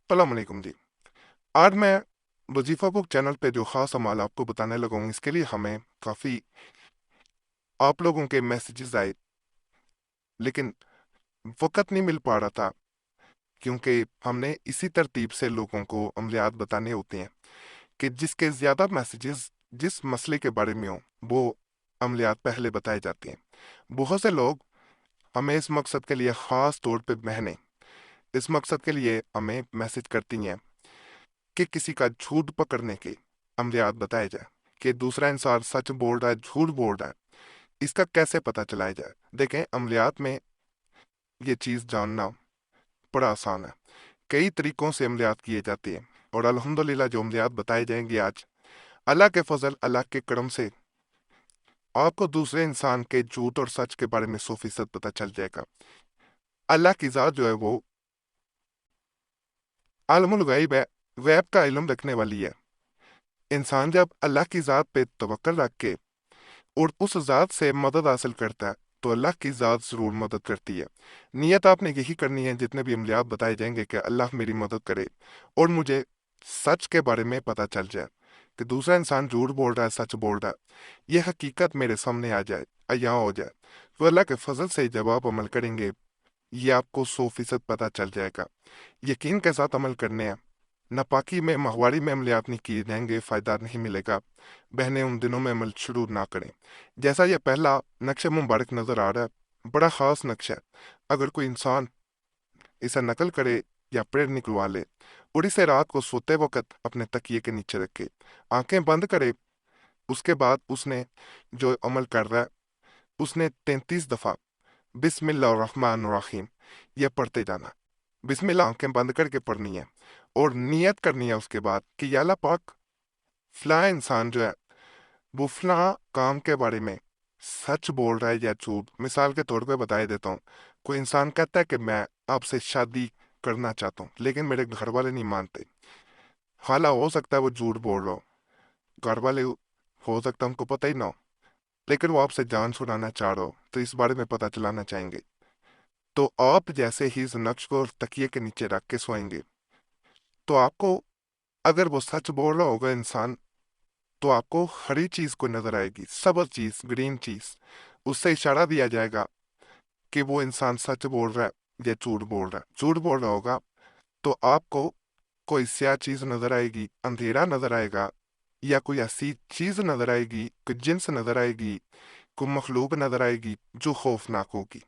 अस्सलाम वालेकुम जी। आज मैं वजीफा बुक चैनल पे जो ख़ास अमाल आपको बताने लगा हूँ, इसके लिए हमें काफ़ी आप लोगों के मैसेजेस आए, लेकिन वक़्त नहीं मिल पा रहा था, क्योंकि हमने इसी तरतीब से लोगों को अमलियात बताने होते हैं कि जिसके ज़्यादा मैसेजेस जिस मसले के बारे में हों, वो अमलियात पहले बताए जाते हैं। बहुत से लोग हमें इस मकसद के लिए ख़ास तौर पे बहनें इस मकसद के लिए हमें मैसेज करती हैं कि किसी का झूठ पकड़ने के अमलियात बताए जाए, कि दूसरा इंसान सच बोल रहा है झूठ बोल रहा है, इसका कैसे पता चलाया जाए। देखें, अमलियात में ये चीज़ जानना बड़ा आसान है। कई तरीकों से अमलियात किए जाते हैं, और अल्हम्दुलिल्लाह जो अमलियात बताए जाएंगे आज, अल्लाह के फजल अल्लाह के करम से आपको दूसरे इंसान के झूठ और सच के बारे में 100% पता चल जाएगा। अल्लाह की ज़ात जो है वो आलमुल गैब है, गैब का इल्म रखने वाली है। इंसान जब अल्लाह की ज़ात पे तवक्कल रख के और उस ज़ात से मदद हासिल करता है, तो अल्लाह की ज़ात ज़रूर मदद करती है। नियत आपने यही करनी है, जितने भी अमलियात बताए जाएंगे, कि अल्लाह मेरी मदद करे और मुझे सच के बारे में पता चल जाए कि दूसरा इंसान झूठ बोल रहा है सच बोल रहा है, यह हकीकत मेरे सामने आ जाए, यहाँ हो जाए। तो अल्लाह के फजल से जब आप अमल करेंगे, ये आपको 100% पता चल जाएगा। यकीन के साथ अमल करने हैं, नापाकी में माहवारी में अमलियात नहीं किए जाएंगे, फ़ायदा नहीं मिलेगा। बहनें उन दिनों में अमल शुरू ना करें। जैसा ये पहला नक्शा मुबारक नज़र आ रहा है, बड़ा ख़ास नक्शा है। अगर कोई इंसान इसे नकल करे या प्रिंट निकलवा ले और इसे रात को सोते वक्त अपने तकिए के नीचे रखे, आंखें बंद करे, उसके बाद उसने जो अमल कर रहा है, उसने 33 दफ़ा बिस्मिल्लाहिर्रहमानिर्रहीम यह पढ़ते जाना। बिस्मिल्लाह आंखें बंद करके पढ़नी है, और नियत करनी है उसके बाद कि या अल्लाह पाक, फला इंसान जो है वो फला काम के बारे में सच बोल रहा है या झूठ। मिसाल के तौर पे बताए देता हूँ, कोई इंसान कहता है कि मैं आपसे शादी करना चाहता हूँ, लेकिन मेरे घर वाले नहीं मानते। हाला हो सकता है वो झूठ बोल रहा हो, घर वाले हो सकता है उनको पता ही ना हो, लेकिन वो आपसे जान छुड़ाना चाह रहे हो, तो इस बारे में पता चलाना चाहेंगे। तो आप जैसे ही इस नक्श को तकिए के नीचे रख के सोएंगे, तो आपको, अगर वो सच बोल रहा होगा इंसान, तो आपको हरी चीज को नजर आएगी, सब्ज चीज, ग्रीन चीज। उससे इशारा दिया जाएगा कि वो इंसान सच बोल रहा है या झूठ बोल रहा है। झूठ बोल रहा होगा तो आपको कोई स्याह चीज नजर आएगी, अंधेरा नजर आएगा, या कोई ऐसी चीज नजर आएगी, कोई जिन्स नजर आएगी, कोई मखलूक नजर आएगी जो खौफनाक होगी।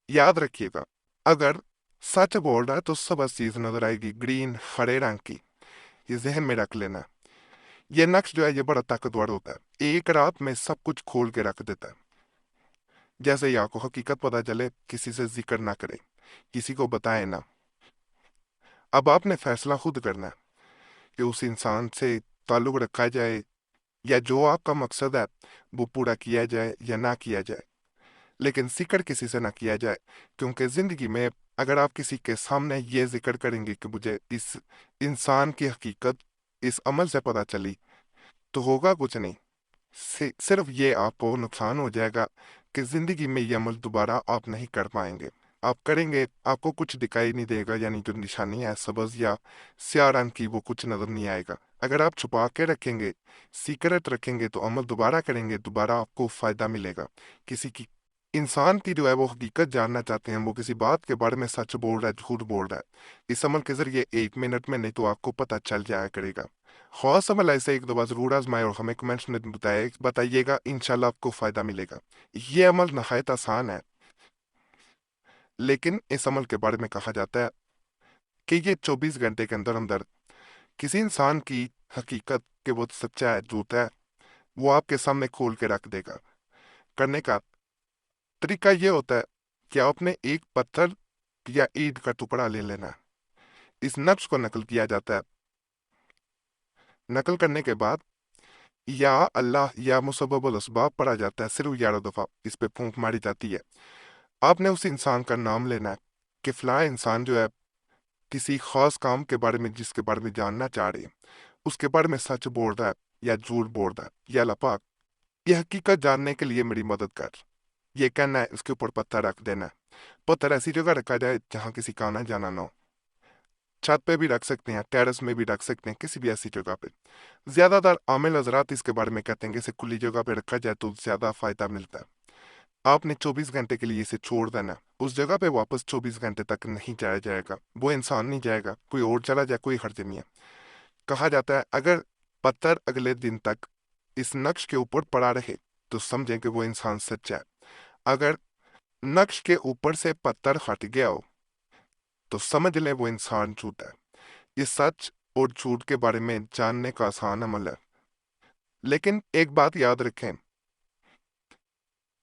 याद रखिएगा, अगर सच बोल रहा है तो सब्ज चीज नजर आएगी, ग्रीन, हरे रंग की। ये जहन में रख लेना। ये नक्श जो है ये बड़ा ताकतवर होता है, एक रात में सब कुछ खोल के रख देता है। जैसे ही आपको हकीकत पता चले, किसी से जिक्र ना करें, किसी को बताएं ना। अब आपने फैसला खुद करना है कि उस इंसान से ताल्लुक रखा जाए, या जो आपका मकसद है वो पूरा किया जाए या ना किया जाए, लेकिन जिक्र किसी से ना किया जाए। क्योंकि जिंदगी में अगर आप किसी के सामने ये जिक्र करेंगे कि मुझे इस इंसान की हकीकत इस अमल से पता चली, तो होगा कुछ नहीं। सिर्फ ये आपको नुकसान हो जाएगा कि जिंदगी में ये अमल दोबारा आप नहीं कर पाएंगे। आप करेंगे, आपको कुछ दिखाई नहीं देगा, यानी जो निशानी है सब्ज या स्याह रंग की, वो कुछ नजर नहीं आएगा। अगर आप छुपा के रखेंगे, सीक्रेट रखेंगे, तो अमल दोबारा करेंगे, दोबारा आपको फायदा मिलेगा। किसी की इंसान की जो है वो हकीकत जानना चाहते हैं, वो किसी बात के बारे में सच बोल रहा है झूठ बोल रहा है, इस अमल के जरिए 1 मिनट में नहीं तो आपको पता चल जाया करेगा। खास अमल ऐसे एक दो बार जरूर आजमाए और हमें कमेंट्स में बताइएगा, इंशाल्लाह आपको फायदा मिलेगा। ये अमल नहायत आसान है, लेकिन इस अमल के बारे में कहा जाता है कि ये 24 घंटे के अंदर अंदर किसी इंसान की हकीकत के वो सच्चा है झूठा है, वो आपके सामने खोल के रख देगा। करने का तरीका ये होता है कि आपने एक पत्थर या ईंट का टुकड़ा ले लेना है। इस नक्श को नकल किया जाता है। नकल करने के बाद या अल्लाह या मुसब्बबुल असबाब पढ़ा जाता है, सिर्फ 11 दफा इस पे फूंक मारी जाती है। आपने उस इंसान का नाम लेना है कि फला इंसान जो है किसी खास काम के बारे में, जिसके बारे में जानना चाह रहे हैं, उसके बारे में सच बोल रहा है या झूठ बोल रहा है। या अल्लाह पाक, ये हकीकत जानने के लिए मेरी मदद कर। ये कहना है, उसके ऊपर पत्थर रख देना है। पत्थर ऐसी जगह रखा जाए जहां किसी का आना जाना ना हो। छत पे भी रख सकते हैं, टेरेस में भी रख सकते हैं, किसी भी ऐसी जगह पे। ज़्यादातर आमिल हजरात इसके बारे में कहते हैं कि इसे खुली जगह पे रखा जाए तो ज़्यादा फ़ायदा मिलता है। आपने 24 घंटे के लिए इसे छोड़ देना, उस जगह पे वापस 24 घंटे तक नहीं जाया जाएगा, वो इंसान नहीं जाएगा, कोई और चला जाए, कोई हर्ज नहीं है। कहा जाता है अगर पत्थर अगले दिन तक इस नक्श के ऊपर पड़ा रहे तो समझें कि वो इंसान सच्चा है। अगर नक्श के ऊपर से पत्थर हट गया हो तो समझ लें वो इंसान झूठा है। ये सच और झूठ के बारे में जानने का आसान अमल है, लेकिन एक बात याद रखें,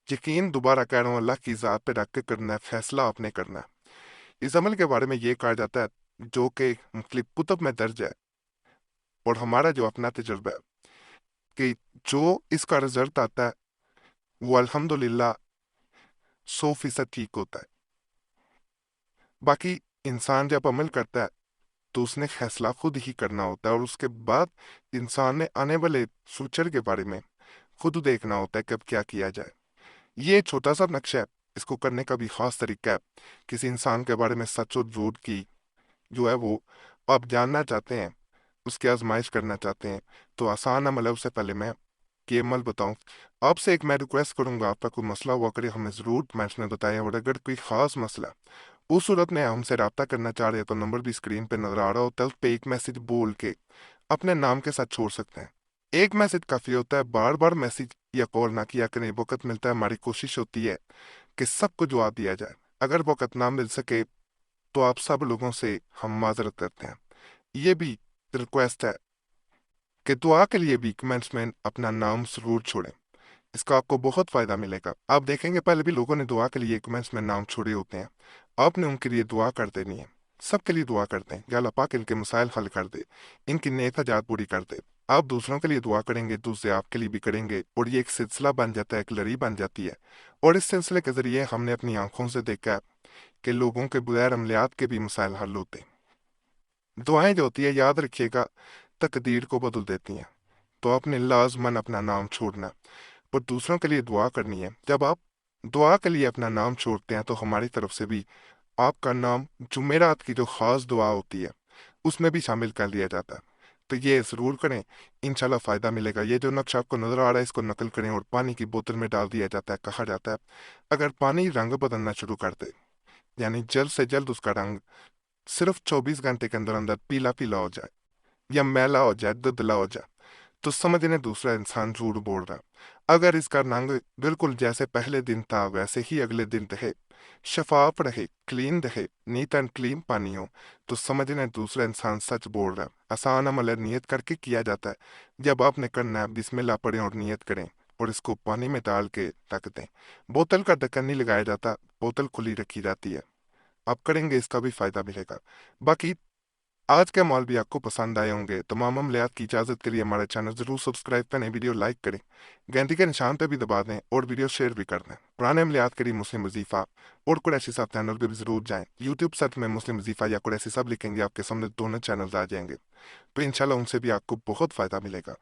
यकीन दोबारा कह रहा हूं अल्लाह की ज़ात पे रख के करना है, फैसला आपने करना है। इस अमल के बारे में ये कहा जाता है जो कि मुख्तलिफ कुतुब में दर्ज है और हमारा जो अपना तजुर्बा है कि जो इसका रिजल्ट आता है वो अल्हम्दुलिल्लाह 100% ठीक होता है। बाकी इंसान जब अमल करता है तो उसने फैसला खुद ही करना होता है और उसके बाद इंसान ने आने वाले फ्यूचर के बारे में खुद देखना होता है कब क्या किया जाए। ये छोटा सा नक्शा है, इसको करने का भी खास तरीका है। किसी इंसान के बारे में सच और झूठ की जो है वो आप जानना चाहते हैं, उसकी आजमाइश करना चाहते हैं, तो आसान अमल है। उससे पहले मैं कि अमल बताऊं, आपसे एक मैं रिक्वेस्ट करूंगा, आपका कोई मसला हुआ करे हमें ज़रूर मैंशन में बताएं, और अगर कोई ख़ास मसला उस सूरत में हमसे रब्ता करना चाह रहे हैं तो नंबर भी स्क्रीन पे नजर आ रहा होता है, उस पर एक मैसेज बोल के अपने नाम के साथ छोड़ सकते हैं। एक मैसेज काफ़ी होता है, बार बार मैसेज या कॉल ना किया करें। वक्त मिलता है, हमारी कोशिश होती है कि सबको जवाब दिया जाए। अगर वक्त ना मिल सके तो आप सब लोगों से हम माजरत करते हैं। ये भी रिक्वेस्ट है कि दुआ के लिए भी कमेंट्स में अपना नाम जरूर छोड़ें, इसका आपको बहुत फायदा मिलेगा। आप देखेंगे पहले भी लोगों ने दुआ के लिए कमेंट्स में नाम छोड़े होते हैं, आपने उनके लिए दुआ कर देनी है। सबके लिए दुआ करते हैं कि अल्लाह पाक इनके मसाइल हल कर दे, इनकी नेक हजात पूरी कर दे। आप दूसरों के लिए दुआ करेंगे, दूसरे आपके लिए भी करेंगे, और ये एक सिलसिला बन जाता है, एक लड़ी बन जाती है। और इस सिलसिले के जरिए हमने अपनी आंखों से देखा है कि लोगों के बगैर अमलियात के भी मसाइल हल होते हैं। दुआएं जो होती है, याद रखिएगा, तकदीर को बदल देती हैं। तो आपने लाजमन अपना नाम छोड़ना और दूसरों के लिए दुआ करनी है। जब आप दुआ के लिए अपना नाम छोड़ते हैं तो हमारी तरफ से भी आपका नाम जुमेरात की जो खास दुआ होती है उसमें भी शामिल कर लिया जाता है। तो ये ज़रूर करें, इंशाल्लाह फ़ायदा मिलेगा। ये जो नक्शा आपको नज़र आ रहा है इसको नकल करें और पानी की बोतल में डाल दिया जाता है। कहा जाता है अगर पानी रंग बदलना शुरू कर दे, यानी जल्द से जल्द उसका रंग सिर्फ 24 घंटे के अंदर अंदर पीला पीला हो जाए या मैला हो जाए, धुंधला हो जाए, तो समझ लें दूसरा इंसान झूठ बोल रहा। अगर इसका रंग बिल्कुल जैसे पहले दिन था वैसे ही अगले दिन रहे, शफाफ रहे, क्लीन रहे, नीट एंड क्लीन पानी हो, तो समझ लें दूसरा इंसान सच बोल रहा है। आसान अमल है, नियत करके किया जाता है। जब आपने करना है बिस्मिल्लाह पढ़ें और नियत करें और इसको पानी में डाल के रख दें। बोतल का ढक्कन नहीं लगाया जाता, बोतल खुली रखी जाती है। आप करेंगे इसका भी फायदा मिलेगा। बाकी आज के माल भी आपको पसंद आए होंगे। तमाम अमलियात की इजाज़त के लिए हमारा चैनल जरूर सब्सक्राइब करें, वीडियो लाइक करें, घंटी के निशान पे भी दबा दें और वीडियो शेयर भी कर दें। पुराने अमलियात के लिए मुस्लिम वजीफ़ा और कुरैशी साहब चैनल पे भी ज़रूर जाएं। यूट्यूब सर्च में मुस्लिम वजीफ़ा या कुरैशी साहब लिखेंगे, आपके सामने दोनों चैनल आ जाएंगे, तो इंशाल्लाह उनसे भी आपको बहुत फ़ायदा मिलेगा।